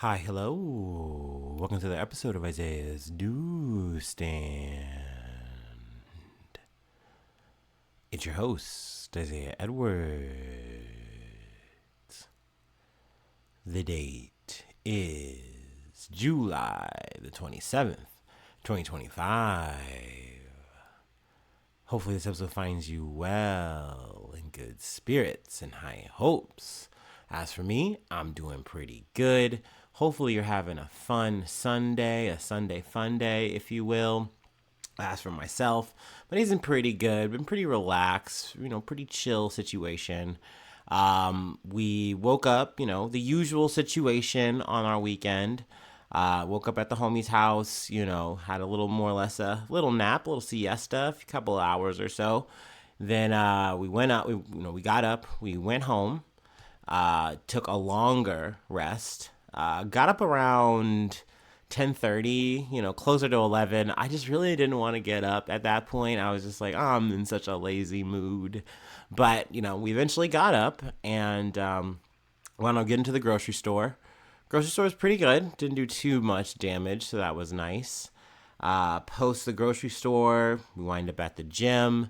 Hi, hello. Welcome to the episode of Isaiah's Newsstand. It's your host, Isaiah Edwards. The date is July the 27th, 2025. Hopefully, this episode finds you well, in good spirits, and high hopes. As for me, I'm doing pretty good. Hopefully, you're having a fun Sunday, a Sunday fun day, if you will. As for myself, but he's been pretty good, been pretty relaxed, pretty chill situation. We woke up, the usual situation on our weekend. Woke up at the homie's house, had a little more or less a little nap, a little siesta, a couple of hours or so. Then we went out, we got up, we went home, took a longer rest, got up around 10:30, closer to 11. I just really didn't want to get up at that point. I was just like, oh, I'm in such a lazy mood. But, we eventually got up and went on getting to the grocery store. Grocery store was pretty good. Didn't do too much damage, so that was nice. Post the grocery store, we wind up at the gym.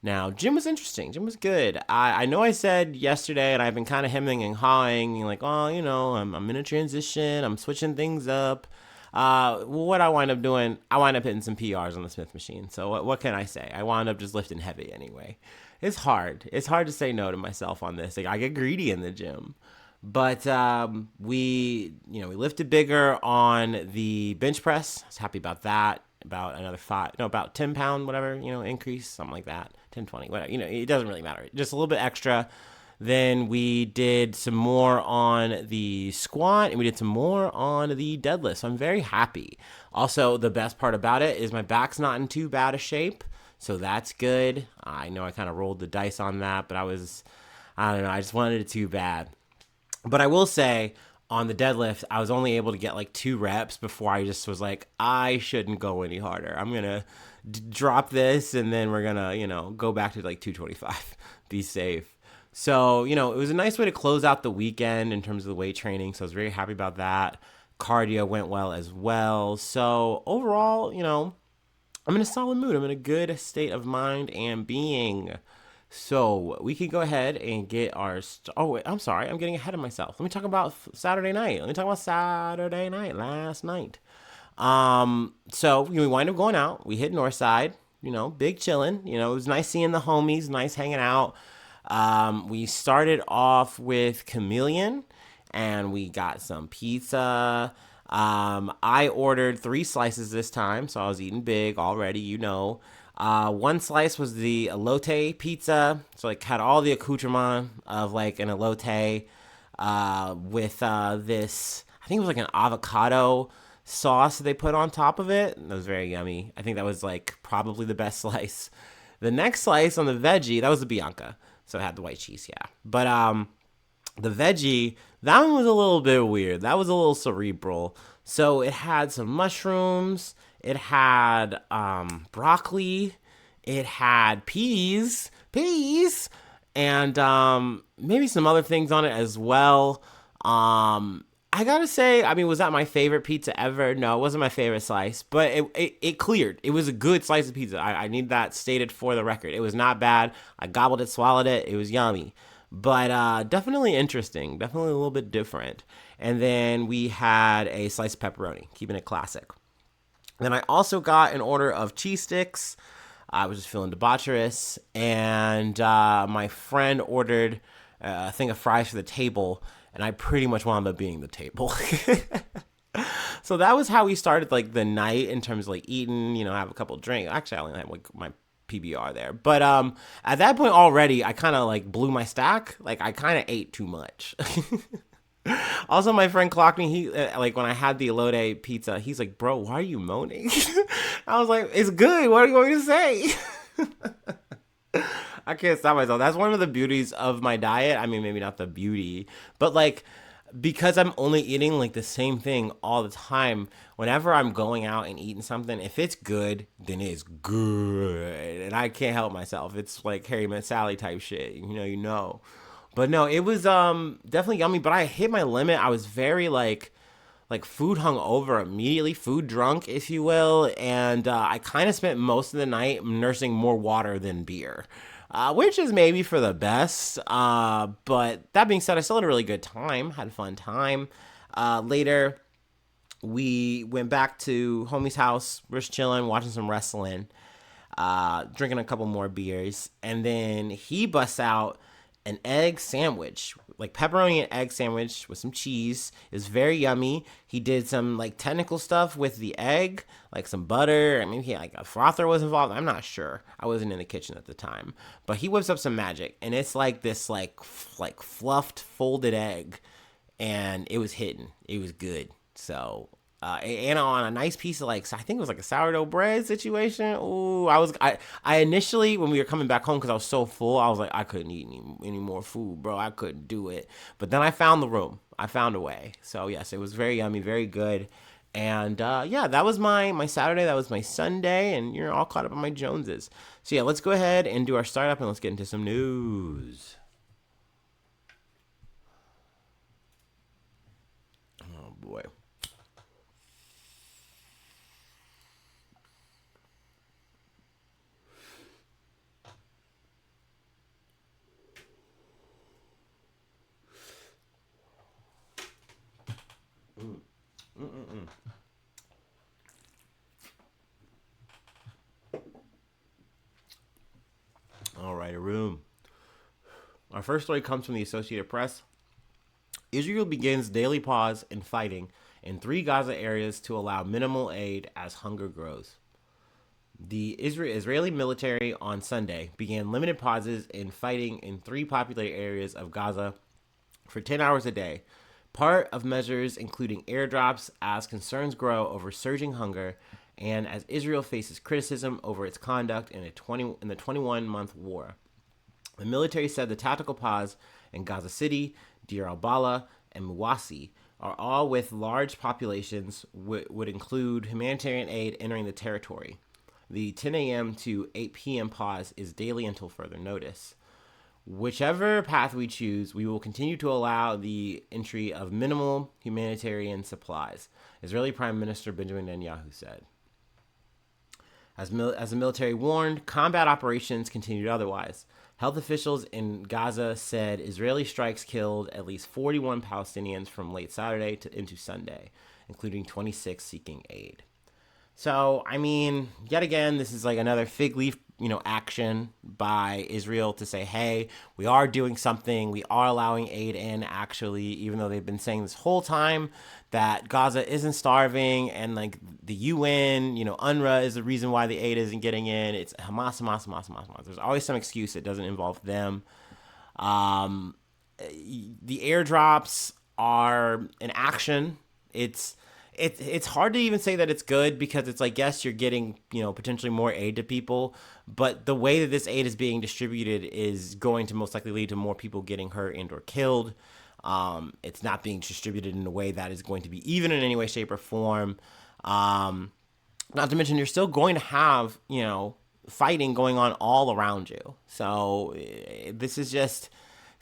Now, gym was interesting. Gym was good. I know I said yesterday, and I've been kind of hemming and hawing, like, oh, I'm in a transition. I'm switching things up. What I wind up doing, I wind up hitting some PRs on the Smith machine. So what can I say? I wound up just lifting heavy anyway. It's hard. It's hard to say no to myself on this. Like, I get greedy in the gym. But we lifted bigger on the bench press. I was happy about that. About another about 10 pound, whatever, increase, something like that. 10, 20, whatever. It doesn't really matter. Just a little bit extra. Then we did some more on the squat and we did some more on the deadlift. So I'm very happy. Also, the best part about it is my back's not in too bad a shape. So that's good. I know I kind of rolled the dice on that, but I don't know. I just wanted it too bad. But I will say on the deadlift, I was only able to get like 2 reps before I just was like, I shouldn't go any harder. I'm going to drop this and then we're going to, go back to like 225, be safe. So, it was a nice way to close out the weekend in terms of the weight training. So I was very happy about that. Cardio went well as well. So overall, I'm in a solid mood. I'm in a good state of mind and being. So we can go ahead and get our. Oh, wait, I'm sorry. I'm getting ahead of myself. Let me talk about Saturday night. Last night. So we wind up going out. We hit Northside. Big chilling. It was nice seeing the homies. Nice hanging out. We started off with Chameleon, and we got some pizza. I ordered 3 slices this time, so I was eating big already. One slice was the elote pizza, so like had all the accoutrement of like an elote, with this. I think it was like an avocado sauce that they put on top of it. That was very yummy. I think that was like probably the best slice. The next slice on the veggie, that was the Bianca, so it had the white cheese, yeah. But the veggie, that one was a little bit weird. That was a little cerebral. So it had some mushrooms. It had broccoli. It had peas, and maybe some other things on it as well. I gotta say, was that my favorite pizza ever? No, it wasn't my favorite slice, but it cleared. It was a good slice of pizza. I need that stated for the record. It was not bad. I gobbled it, swallowed it. It was yummy. But definitely interesting. Definitely a little bit different. And then we had a slice of pepperoni, keeping it classic. Then I also got an order of cheese sticks. I was just feeling debaucherous. And my friend ordered a thing of fries for the table. And I pretty much wound up being the table. So that was how we started like the night in terms of like eating, have a couple drinks. Actually, I only had like my PBR there. But at that point already, I kind of like blew my stack. Like I kind of ate too much. Also, my friend clocked me. He like when I had the elote pizza, he's like, "Bro, why are you moaning?" I was like, "It's good. What are you going to say?" I can't stop myself. That's one of the beauties of my diet. Maybe not the beauty, but like because I'm only eating like the same thing all the time. Whenever I'm going out and eating something, if it's good, then it's good, and I can't help myself. It's like Harry Met Sally type shit. But no, it was definitely yummy. But I hit my limit. I was very like like food hung over immediately, food drunk, if you will. And I kind of spent most of the night nursing more water than beer. Which is maybe for the best. But that being said, I still had a really good time, had a fun time. Later, we went back to homie's house. We're just chilling, watching some wrestling, drinking a couple more beers, and then he busts out an egg sandwich, like pepperoni and egg sandwich with some cheese. It was very yummy. He did some like technical stuff with the egg, like some butter. I mean, he like a frother was involved. I'm not sure. I wasn't in the kitchen at the time, but he whips up some magic, and it's like this like fluffed folded egg, and it was hitting. It was good. So, and on a nice piece of like, I think it was like a sourdough bread situation. Ooh, I initially, when we were coming back home, because I was so full, I was like, I couldn't eat any more food, bro. I couldn't do it. But then I found the room. I found a way. So yes, it was very yummy, very good. And yeah, that was my Saturday. That was my Sunday, and you're all caught up on my Joneses. So yeah, let's go ahead and do our startup, and let's get into some news. Oh boy. All right, a room. Our first story comes from the Associated Press. Israel begins daily pause in fighting in 3 Gaza areas to allow minimal aid as hunger grows. The Israeli military on Sunday began limited pauses in fighting in 3 populated areas of Gaza for 10 hours a day, part of measures including airdrops as concerns grow over surging hunger and as Israel faces criticism over its conduct in the 21-month war. The military said the tactical pause in Gaza City, Deir al-Balah, and Muwasi are all with large populations would include humanitarian aid entering the territory. The 10 a.m. to 8 p.m. pause is daily until further notice. Whichever path we choose, we will continue to allow the entry of minimal humanitarian supplies, Israeli Prime Minister Benjamin Netanyahu said. As the military warned, combat operations continued otherwise. Health officials in Gaza said Israeli strikes killed at least 41 Palestinians from late Saturday into Sunday, including 26 seeking aid. So, I mean, yet again, this is like another fig leaf, action by Israel to say, hey, we are doing something. We are allowing aid in, actually, even though they've been saying this whole time that Gaza isn't starving and like the UN, UNRWA is the reason why the aid isn't getting in. It's Hamas. There's always some excuse that doesn't involve them. The airdrops are an action. It's hard to even say that it's good because it's like, yes, you're getting, potentially more aid to people, but the way that this aid is being distributed is going to most likely lead to more people getting hurt and or killed. It's not being distributed in a way that is going to be even in any way, shape, or form. Not to mention you're still going to have, fighting going on all around you. So this is just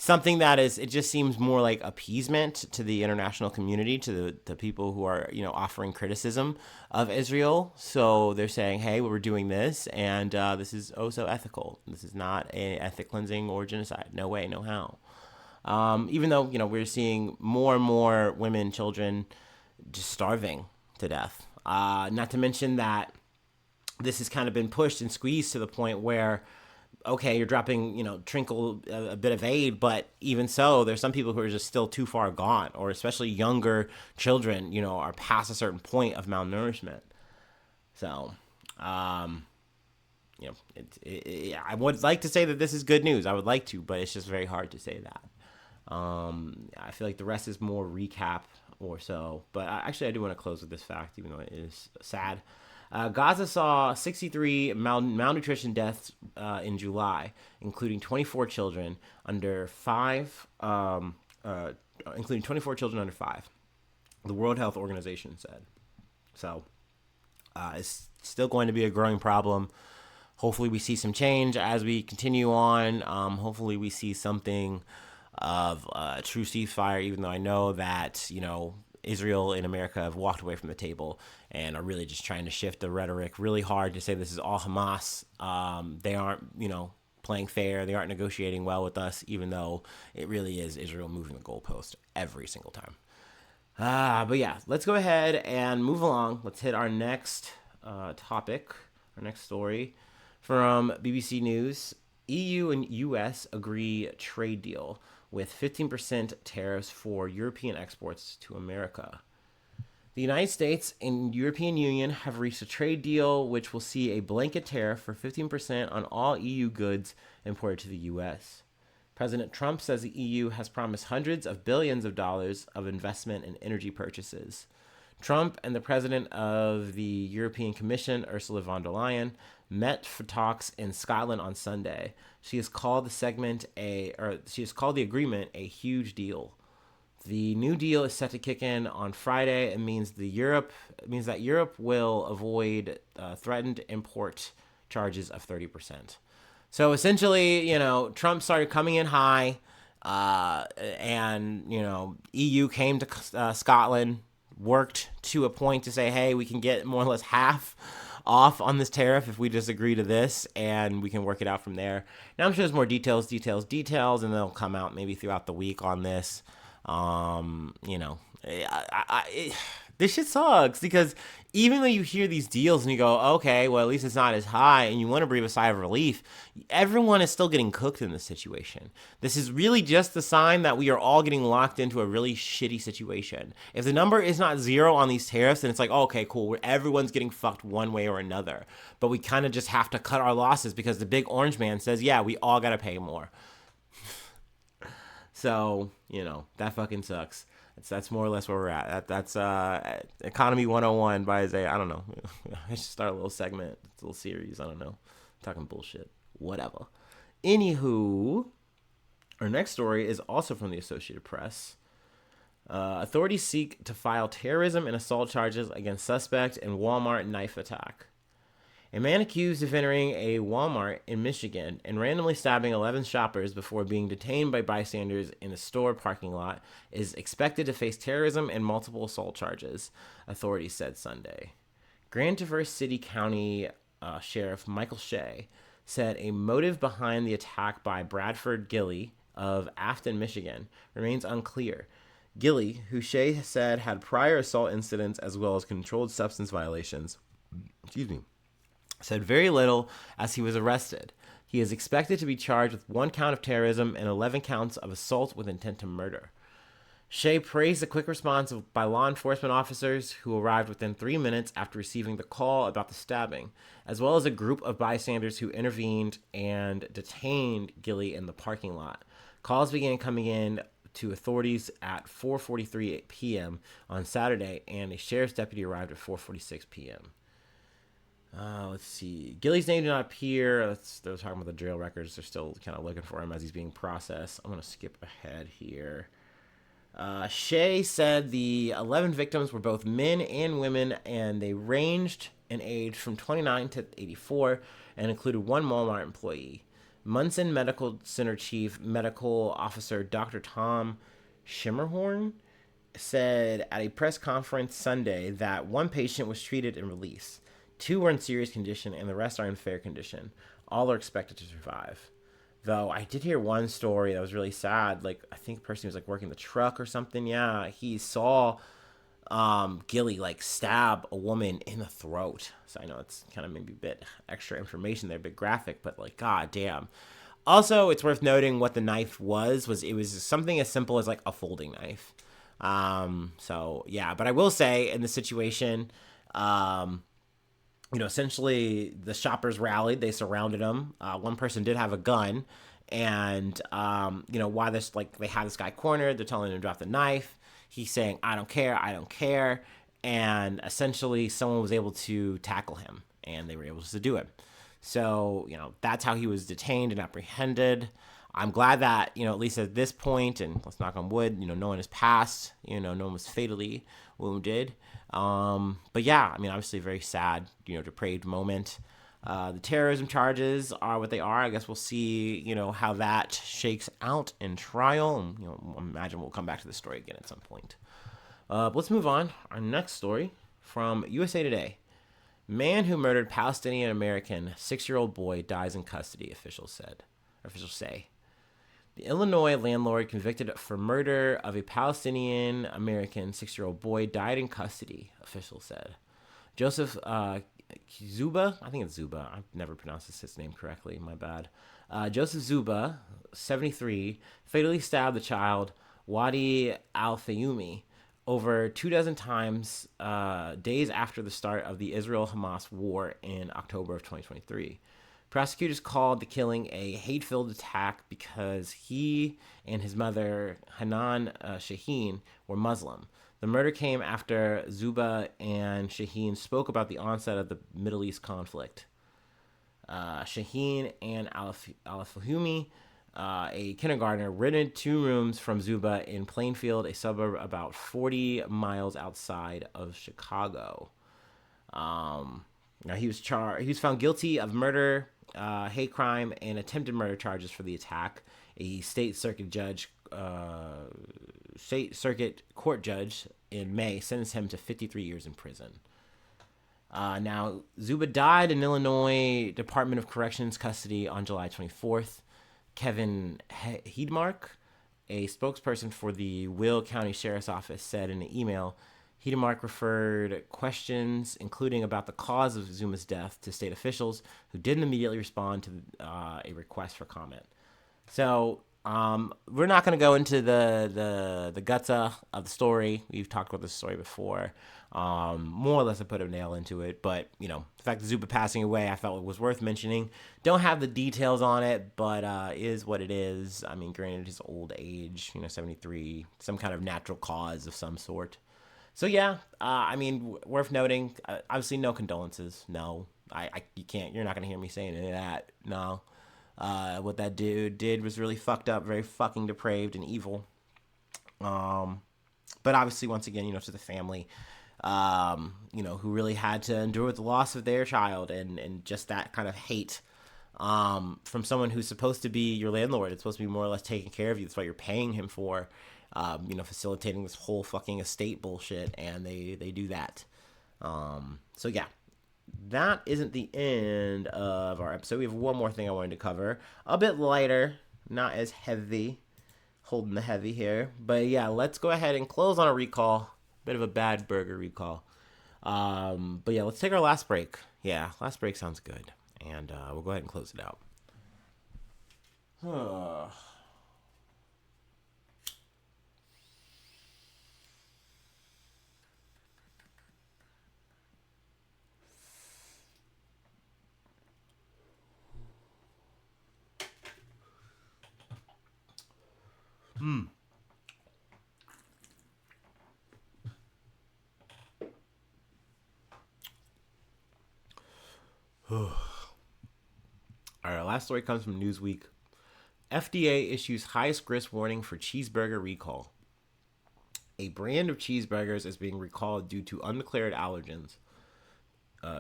something that it just seems more like appeasement to the international community, to the people who are, offering criticism of Israel. So they're saying, hey, we're doing this, and this is oh so ethical. This is not an ethnic cleansing or genocide. No way, no how. Even though, we're seeing more and more women, children just starving to death. Not to mention that this has kind of been pushed and squeezed to the point where, okay, you're dropping, trinkle a bit of aid, but even so, there's some people who are just still too far gone, or especially younger children, are past a certain point of malnourishment. So, I would like to say that this is good news. I would like to, but it's just very hard to say that. I feel like the rest is more recap or so, but actually I do want to close with this fact, even though it is sad. Gaza saw 63 malnutrition deaths in July, including 24 children under 5. Including 24 children under 5. The World Health Organization said. So it's still going to be a growing problem. Hopefully, we see some change as we continue on. Hopefully, we see something of a true ceasefire, even though I know that, Israel and America have walked away from the table and are really just trying to shift the rhetoric really hard to say this is all Hamas. They aren't, playing fair. They aren't negotiating well with us, even though it really is Israel moving the goalpost every single time. But yeah, let's go ahead and move along. Let's hit our next topic, our next story from BBC News. EU and US agree trade deal with 15% tariffs for European exports to America. The United States and European Union have reached a trade deal which will see a blanket tariff for 15% on all EU goods imported to the US. President Trump says the EU has promised hundreds of billions of dollars of investment in energy purchases. Trump and the president of the European Commission, Ursula von der Leyen, met for talks in Scotland on Sunday. She has called the agreement a huge deal. The new deal is set to kick in on Friday. It means that Europe will avoid threatened import charges of 30%. So essentially, Trump started coming in high, and EU came to Scotland, worked to a point to say, hey, we can get more or less half off on this tariff if we just agree to this, and we can work it out from there. Now I'm sure there's more details, and they'll come out maybe throughout the week on this. This shit sucks because even though you hear these deals and you go, okay, well, at least it's not as high, and you want to breathe a sigh of relief, everyone is still getting cooked in this situation. This is really just the sign that we are all getting locked into a really shitty situation. If the number is not zero on these tariffs, then it's like, oh, okay, cool, everyone's getting fucked one way or another. But we kind of just have to cut our losses because the big orange man says, yeah, we all got to pay more. So, that fucking sucks. That's more or less where we're at. That's Economy 101 by Isaiah. I don't know. I should start a little segment, a little series. I don't know. Talking bullshit. Whatever. Anywho, our next story is also from the Associated Press. Authorities seek to file terrorism and assault charges against suspect in Walmart knife attack. A man accused of entering a Walmart in Michigan and randomly stabbing 11 shoppers before being detained by bystanders in a store parking lot is expected to face terrorism and multiple assault charges, authorities said Sunday. Grand Traverse City County Sheriff Michael Shea said a motive behind the attack by Bradford Gilley of Afton, Michigan, remains unclear. Gilley, who Shea said had prior assault incidents as well as controlled substance violations, said very little as he was arrested. He is expected to be charged with 1 count of terrorism and 11 counts of assault with intent to murder. Shea praised the quick response by law enforcement officers who arrived within 3 minutes after receiving the call about the stabbing, as well as a group of bystanders who intervened and detained Gilley in the parking lot. Calls began coming in to authorities at 4:43 p.m. on Saturday, and a sheriff's deputy arrived at 4:46 p.m. Let's see. Gilley's name did not appear. They're talking about the jail records. They're still kind of looking for him as he's being processed. I'm going to skip ahead here. Shea said the 11 victims were both men and women, and they ranged in age from 29 to 84 and included 1 Walmart employee. Munson Medical Center Chief Medical Officer Dr. Tom Schimmerhorn said at a press conference Sunday that 1 patient was treated and released. 2 were in serious condition, and the rest are in fair condition. All are expected to survive. Though I did hear one story that was really sad. Like, I think the person was, working the truck or something. Yeah, he saw Gilley, stab a woman in the throat. So I know it's kind of maybe a bit extra information there, a bit graphic, but, god damn. Also, it's worth noting what the knife was it was something as simple as, a folding knife. So, yeah. But I will say, in this situation, essentially the shoppers rallied. They surrounded him. 1 person did have a gun. And, why this, they have this guy cornered. They're telling him to drop the knife. He's saying, I don't care. And essentially someone was able to tackle him. And they were able to do it. So, that's how he was detained and apprehended. I'm glad that, at least at this point, and let's knock on wood, no one has passed. No one was fatally wounded. But yeah, obviously a very sad, depraved moment. The terrorism charges are what they are. I guess we'll see, how that shakes out in trial. And, I imagine we'll come back to the story again at some point. Let's move on. Our next story from USA Today. Man who murdered Palestinian American 6-year-old boy dies in custody, officials said. Officials say. The Illinois landlord convicted for murder of a Palestinian American 6-year-old boy died in custody, officials said. Joseph Zuba, I think it's Zuba. I've never pronounced his name correctly. My bad. Joseph Zuba, 73, fatally stabbed the child Wadi Al-Fayumi over 24 times days after the start of the Israel-Hamas war in October of 2023. Prosecutors called the killing a hate-filled attack because he and his mother, Hanan Sheehan, were Muslim. The murder came after Zuba and Sheehan spoke about the onset of the Middle East conflict. Sheehan and Al-Fahumi, a kindergartner, rented 2 rooms from Zuba in Plainfield, a suburb about 40 miles outside of Chicago. Now he was found guilty of murder, hate crime, and attempted murder charges for the attack. A state circuit court judge in May sentenced him to 53 years in prison. Now, Zuba died in Illinois Department of Corrections custody on July 24th. Kevin Hedemark, a spokesperson for the Will County Sheriff's Office, said in an email, Hedemark referred questions, including about the cause of Zuma's death, to state officials who didn't immediately respond to a request for comment. So we're not going to go into the guts of the story. We've talked about this story before. More or less I put a nail into it. But, the fact that Zuba passing away, I felt it was worth mentioning. Don't have the details on it, but is what it is. I mean, granted, his old age, 73, some kind of natural cause of some sort. So yeah, worth noting. Obviously, no condolences. No, you can't. You're not gonna hear me saying any of that. No, what that dude did was really fucked up, very fucking depraved and evil. But obviously, once again, to the family, who really had to endure with the loss of their child and just that kind of hate. From someone who's supposed to be your landlord. It's supposed to be more or less taking care of you. That's what you're paying him for. Facilitating this whole fucking estate bullshit, and they do that. So yeah, that isn't the end of our episode. We have one more thing I wanted to cover, a bit lighter, not as heavy, holding the heavy here, but yeah, let's go ahead and close on a recall, bit of a bad burger recall. But yeah, let's take our last break. Yeah, last break sounds good, and we'll go ahead and close it out. All right, our last story comes from Newsweek. FDA issues highest risk warning for cheeseburger recall. A brand of cheeseburgers is being recalled due to undeclared allergens.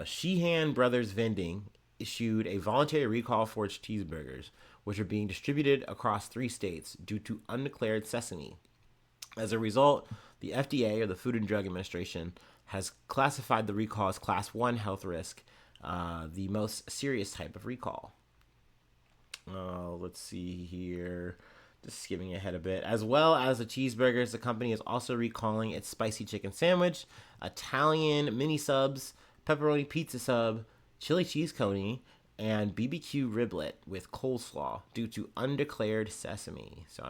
Sheehan Brothers Vending issued a voluntary recall for its cheeseburgers, which are being distributed across 3 states due to undeclared sesame. As a result, the FDA, or the Food and Drug Administration, has classified the recall as Class 1 health risk, the most serious type of recall. Let's see here. Just skimming ahead a bit. As well as the cheeseburgers, the company is also recalling its spicy chicken sandwich, Italian mini subs, pepperoni pizza sub, chili cheese coney, and BBQ riblet with coleslaw due to undeclared sesame. So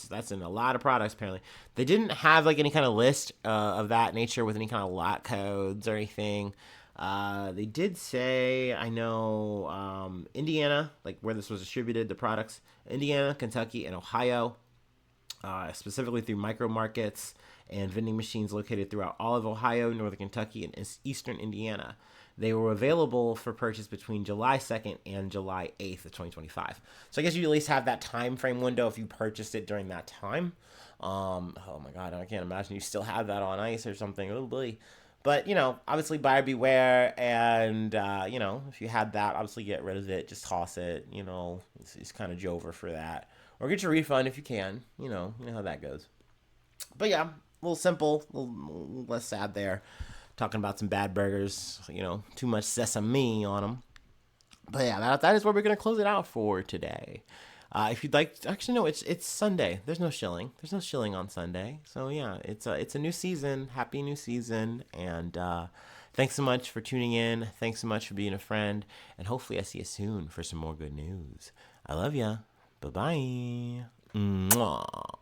that's in a lot of products apparently. They didn't have any kind of list of that nature with any kind of lot codes or anything. They did say, I know, Indiana, where this was distributed, the products, Indiana, Kentucky, and Ohio, specifically through micro markets and vending machines located throughout all of Ohio, northern Kentucky, and eastern Indiana. They were available for purchase between July 2nd and July 8th of 2025. So I guess you at least have that time frame window if you purchased it during that time. Oh my God, I can't imagine you still have that on ice or something. Oh boy. But, obviously buyer beware, and, if you had that, obviously get rid of it, just toss it, it's kind of Jover for that. Or get your refund if you can, you know how that goes. But yeah, little simple, a little less sad there. Talking about some bad burgers, too much sesame on them. But yeah, that is where we're gonna close it out for today. If you'd like, actually no, it's Sunday. There's no shilling. There's no shilling on Sunday. So yeah, it's a new season. Happy new season, and thanks so much for tuning in. Thanks so much for being a friend, and hopefully I see you soon for some more good news. I love ya. Bye bye. Mwah.